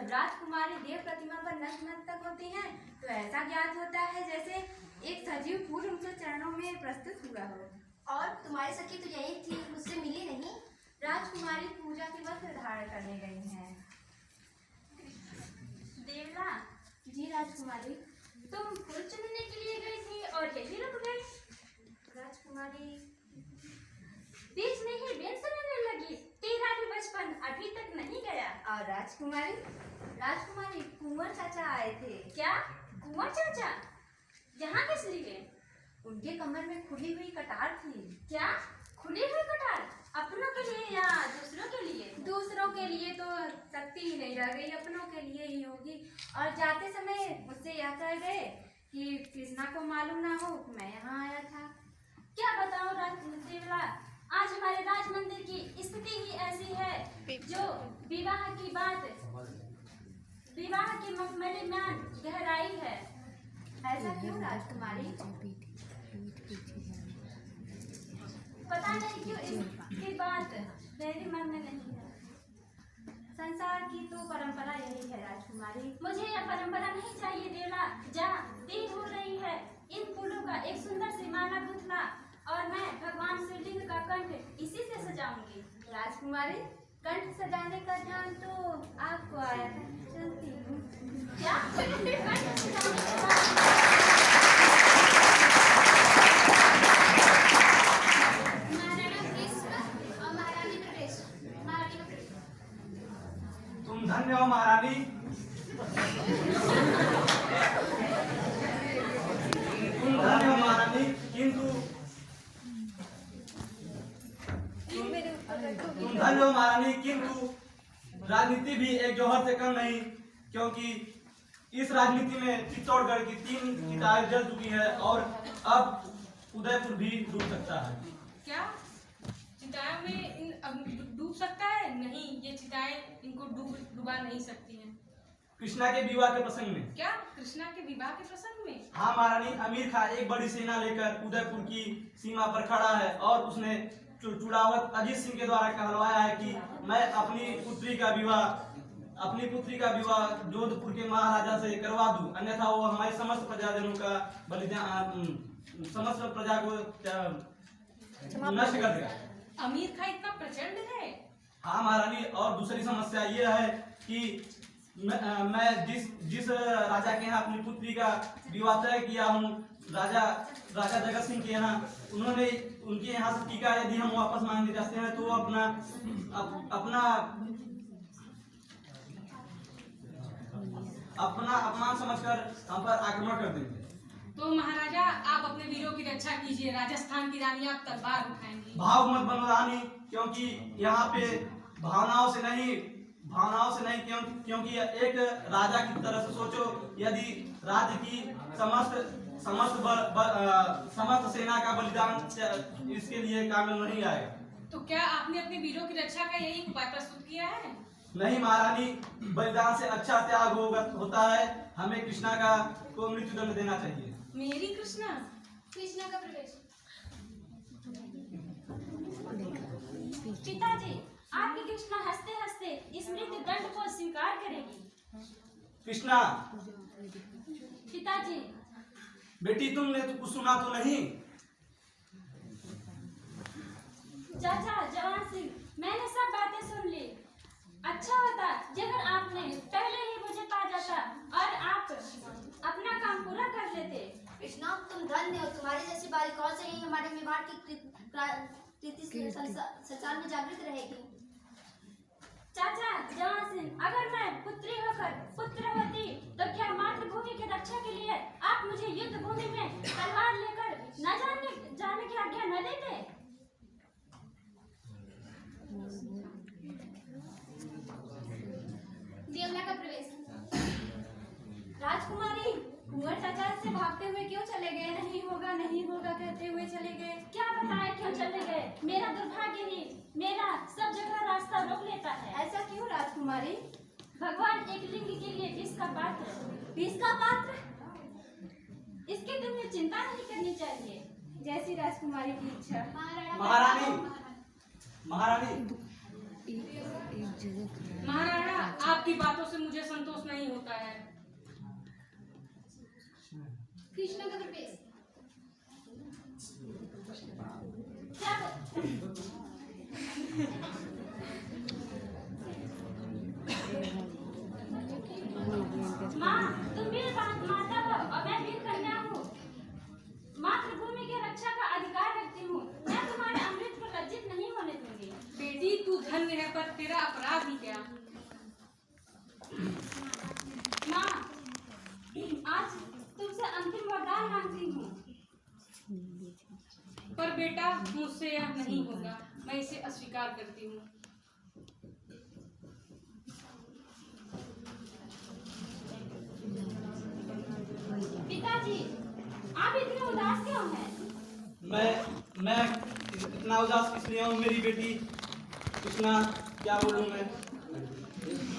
जब राजकुमारी देव प्रतिमा पर नतमस्तक होती हैं तो ऐसा ज्ञात होता है जैसे एक सजीव फूल उनके चरणों में प्रस्तुत हुआ हो। और तुम्हारी सखी तो यही थी, मुझसे मिली नहीं। राजकुमारी पूजा के वस्त्र धारण करने गई हैं। देवला जी राजकुमारी। तुम फूल चुनने के लिए गई थी और यही रुक गई। राजकुमारी बीच में ही बेन सुनाने लगी, तेरा भी बचपन अभी तक नहीं गया। और राजकुमारी कुंवर चाचा आए थे। क्या कुंवर चाचा यहाँ किस लिए? उनके कमर में खुली हुई कटार थी। क्या खुली हुई कटार? अपनों के लिए या दूसरों के लिए? दूसरों के लिए तो शक्ति ही नहीं रह गई, अपनों के लिए ही होगी। और जाते समय मुझसे यह कह गए कि कृष्णा को मालूम ना हो मैं यहाँ आया था। क्या बताओ देवला, आज हमारे राज मंदिर की स्थिति ही ऐसी है जो विवाह की मखमली में गहराई है। ऐसा क्यों राजकुमारी? पता नहीं क्यों इसकी बात मेरे मन में नहीं है। संसार की तो परंपरा यही है राजकुमारी। मुझे यह परंपरा नहीं चाहिए देवला। जा, देर हो रही है। इन फूलों का एक सुंदर सी माला गुंथला और मैं भगवान शिवलिंग का कंठ इसी से सजाऊंगी। राजकुमारी कंठ सजाने का ध्यान तो आपको आया था, चलती हूँ। क्या कंठ सजाने के बाद तुम धन्य हो महारानी। तुम धन्य हो महारानी, किंतु तुम धन्य हो महारानी, किंतु राजनीति भी एक जौहर से कम नहीं, क्योंकि इस राजनीति में चित्तौड़गढ़ की 3 चिताएं जल चुकी है और अब उदयपुर भी डूब सकता है। क्या चिताएं में अब डूब सकता है? नहीं, ये चिताएं इनको डुबा नहीं सकती हैं। कृष्णा के विवाह के प्रसंग में। क्या कृष्णा के विवाह के प्रसंग में? हाँ महारानी, अमीर खां एक बड़ी सेना लेकर उदयपुर की सीमा पर खड़ा है और उसने चुड़ावत अजीत सिंह के द्वारा कहलवाया है कि मैं अपनी पुत्री का विवाह जोधपुर के महाराजा से करवा दूं, अन्यथा वो हमारे समस्त प्रजाजनों का बलिदान, समस्त प्रजा को नष्ट कर देगा। अमीर खां इतना प्रचंड है? हाँ महारानी, और दूसरी समस्या ये है कि मैं जिस राजा के यहाँ अपनी पुत्री का विवाह तय किया हूँ, राजा जगत सिंह के यहाँ, उन्होंने उनके यहाँ से टीका यदि हम वापस मांगने जाते हैं तो वो अपना अपमान समझकर हम पर आक्रमण कर देंगे। तो महाराजा आप अपने वीरों की रक्षा कीजिए, राजस्थान की रानी आप तलवार उठाएंगी। भाव मत बनो रानी, क्योंकि यहाँ पे भावनाओं से नहीं क्योंकि एक राजा की तरह से सोचो, यदि राज्य की समस्त सेना का बलिदान इसके लिए काबिल नहीं आएगा। तो क्या आपने अपने वीरों की रक्षा का यही उपाय प्रस्तुत किया है? नहीं महारानी, बलिदान से अच्छा त्याग होता है। हमें कृष्णा को मृत्युदंड देना चाहिए। मेरी कृष्णा का प्रवेश। पिताजी, आपकी कृष्णा हंसते हंसते इस मृत्यु दंड को स्वीकार करेगी। कृष्णा पिताजी, बेटी तुमने तो कुछ सुना तो नहीं? चाचा जवान सिंह, मैंने सब बातें सुन ली। अच्छा होता अगर आपने पहले ही मुझे पा जाता और आप अपना काम पूरा कर लेते। कृष्णा तुम धन्य हो, तुम्हारी जैसी बालिकाओं से ही हमारे विवाह की संसार में जागृत रहेगी। चाचा जवान सिंह, अगर मैं पुत्री होकर पुत्र होती तो क्या मातृभूमि की रक्षा के लिए आप मुझे युद्ध भूमि में तलवार लेकर न जाने की आज्ञा न देते? देवला का प्रवेश। राजकुमारी, कुंवर चाचा से भागते हुए क्यों चले गए? नहीं होगा कहते हुए चले गए। क्या बताए क्यों चले गए? मेरा दुर्भाग्य ही मेरा सब जगह रास्ता रोक लेता है। ऐसा क्यों राजकुमारी? भगवान एक लिंग के लिए विष का पात्र, इसकी तुम्हें चिंता नहीं करनी चाहिए। जैसी राजकुमारी की इच्छा। महारानी महाराणा आप आपकी बातों से मुझे संतोष नहीं होता है। कृष्णा का प्रवेश। माँ, तुम भी माता हो और मैं भी कन्या हूँ। मातृभूमि की रक्षा का अधिकार रखती हूँ। मैं तुम्हारे अमृत को लज्जित नहीं होने दूंगी। बेटी तू धन्य है, पर तेरा अपराध ही क्या? माँ, आज तुमसे अंतिम वरदान मांगती हूँ। पर बेटा मुझसे यह नहीं होगा, मैं इसे अस्वीकार करती हूँ। पिताजी, आप इतने उदास क्यों हैं? मैं इतना उदास इसलिए हूँ मेरी बेटी कृष्णा, क्या बोलूँ मैं।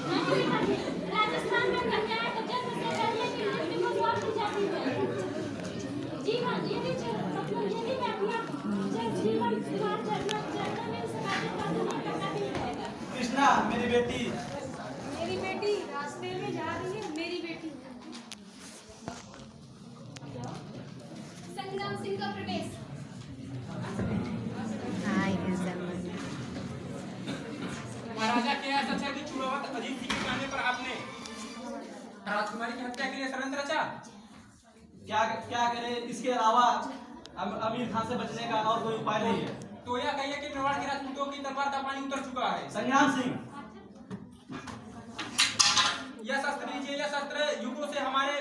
नहीं पिताजी, राजस्थान में कन्याएं तो जन्म से पहले ही मृत्यु को मौत दी जाती है। जीवन यदि मैं अपना जीवन तुम्हारे चरणों में समाप्त कर दूंगी तो कभी नहीं रहेगा। कृष्णा मेरी बेटी, मेरी बेटी रास्ते में जा रही है। मेरी बेटी संग्राम सिंह का प्रवेश। महाराजा क्या सच है कि चुड़ावत अजीत सिंह के कहने पर आपने राजकुमारी की हत्या के लिए षड्यंत्र रचा? क्या करे, इसके अलावा अमीर खान से बचने का और कोई उपाय नहीं है। तो यह कहिए कि मेवाड़ के राजपूतों की तलवार का पानी उतर चुका है। संग्राम सिंह, यह शस्त्र लीजिए, यह शस्त्र युगों से हमारे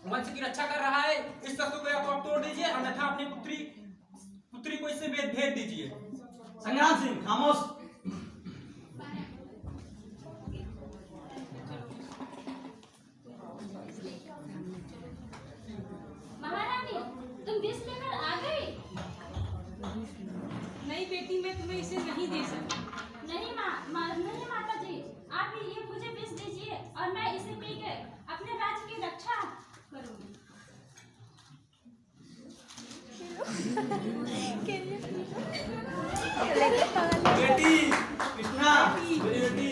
वंश की रक्षा कर रहा है। इस शस्त्र को या तो आप तोड़ दीजिए, अन्यथा अपनी पुत्री को इससे भेज दीजिए। संग्राम सिंह खामोश। महारानी, तुम विष लेकर आ गई? नहीं बेटी, मैं तुम्हें इसे नहीं दे सकती। नहीं नहीं माता जी, आप ये मुझे विष दीजिए और मैं इसे पी के अपने राज्य की रक्षा करूंगी। बेटी कृष्णा मेरी बेटी।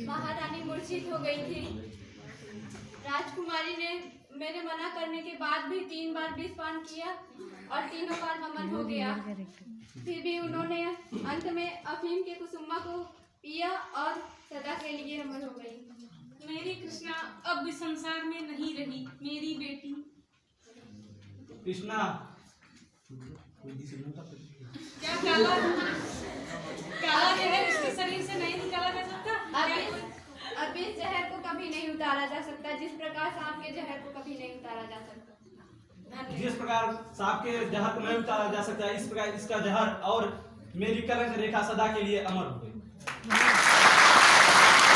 महारानी मूर्छित हो गई थी। राजकुमारी ने मेरे मना करने के बाद भी 3 बार विष पान किया और तीनों बार वमन हो गया। फिर भी उन्होंने अंत में अफीम के कुसुम्मा को पिया और सदा के लिए अमर हो गई। मेरी कृष्णा अब इस संसार में नहीं रही। मेरी बेटी कृष्णा क्या काला जहर इसके शरीर से नहीं निकाला जा सकता? अब इस जहर को कभी नहीं उतारा जा सकता, जिस प्रकार सांप के जहर को कभी नहीं उतारा जा सकता। जिस प्रकार सांप के जहर को नहीं उतारा जा सकता, इस प्रकार इसका जहर और मेरी कलंक रेखा सदा के लिए अमर हो गई।